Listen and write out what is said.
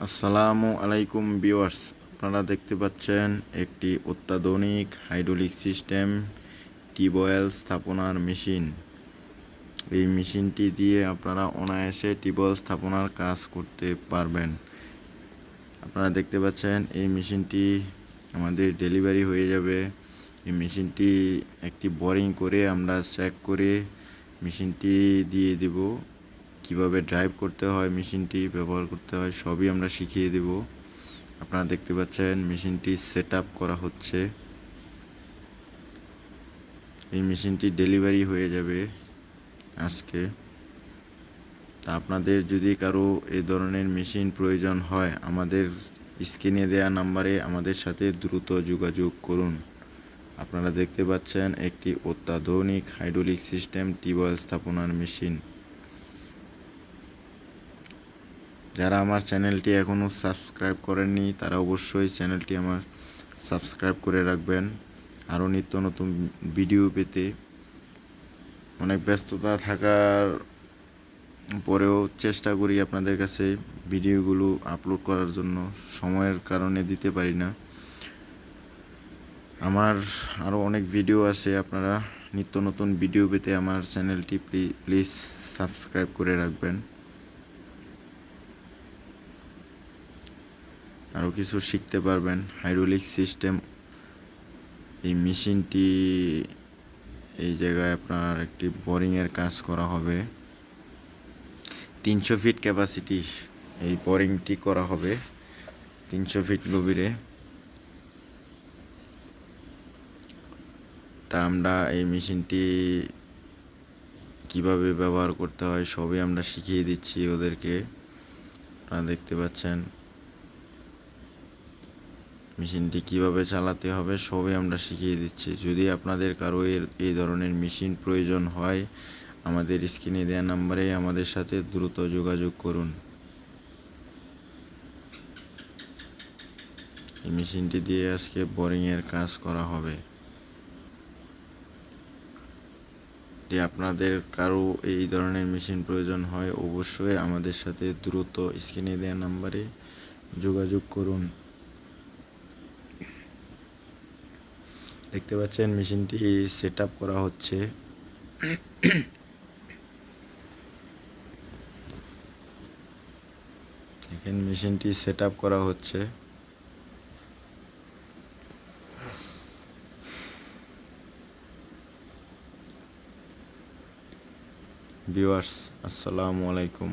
আসসালামু আলাইকুম ভিউয়ার্স, আপনারা দেখতে পাচ্ছেন একটি অত্যাধুনিক হাইড্রোলিক সিস্টেম টিউবওয়েল স্থাপনার মেশিন। এই মেশিনটি দিয়ে আপনারা অনায়াসে টিউবওয়েল স্থাপনার কাজ করতে পারবেন। আপনারা দেখতে পাচ্ছেন এই মেশিনটি আমাদের ডেলিভারি হয়ে যাবে। এই মেশিনটি একটি বোরিং করে আমরা চেক করে মেশিনটি দিয়ে দেব। কিভাবে ড্রাইভ করতে হয়, মেশিনটি ব্যবহার করতে হয়, সবই আমরা শিখিয়ে দেব। আপনারা দেখতে পাচ্ছেন মেশিনটি সেট আপ করা হচ্ছে। এই মেশিনটি ডেলিভারি হয়ে যাবে আজকে। তা আপনাদের যদি কারো এই ধরনের মেশিন প্রয়োজন হয়, আমাদের স্ক্রিনে দেওয়া নাম্বারে আমাদের সাথে দ্রুত যোগাযোগ করুন। আপনারা দেখতে পাচ্ছেন একটি অত্যাধুনিক হাইড্রোলিক সিস্টেম টিউবওয়েল স্থাপনার মেশিন। যারা আমার চ্যানেলটি এখনও সাবস্ক্রাইব করেননি তারা অবশ্যই চ্যানেলটি আমার সাবস্ক্রাইব করে রাখবেন। আরও নিত্য নতুন ভিডিও পেতে অনেক ব্যস্ততা থাকার পরেও চেষ্টা করি আপনাদের কাছে ভিডিওগুলো আপলোড করার জন্য, সময়ের কারণে দিতে পারি না। আমার আরও অনেক ভিডিও আছে, আপনারা নিত্য নতুন ভিডিও পেতে আমার চ্যানেলটি প্লিজ সাবস্ক্রাইব করে রাখবেন। আরও কিছু শিখতে পারবেন। হাইড্রোলিক সিস্টেম এই মেশিনটি, এই জায়গায় আপনার একটি বোরিংয়ের কাজ করা হবে। 300 ফিট ক্যাপাসিটি এই বোরিংটি করা হবে, 300 ফিট গভীরে। তা আমরা এই মেশিনটি কিভাবে ব্যবহার করতে হয় সবই আমরা শিখিয়ে দিচ্ছি ওদেরকে। আপনারা দেখতে পাচ্ছেন মেশিনটি কিভাবে চালাতে হবে সবই আমরা শিখিয়ে দিচ্ছি। যদি আপনাদের কারো এই ধরনের মেশিন প্রয়োজন হয়, আমাদের স্ক্রিনে দেওয়া নাম্বারে আমাদের সাথে দ্রুত যোগাযোগ করুন। এই মেশিনটি দিয়ে আজকে বোরিংয়ের কাজ করা হবে। যদি আপনাদের কারো এই ধরনের মেশিন প্রয়োজন হয়, অবশ্যই আমাদের সাথে দ্রুত স্ক্রিনে দেওয়া নাম্বারে যোগাযোগ করুন। দেখতে পাচ্ছেন মেশিনটি সেট আপ করা হচ্ছে। দেখেন মেশিনটি সেট আপ করা হচ্ছে। ভিউয়ার্স, আসসালামু আলাইকুম।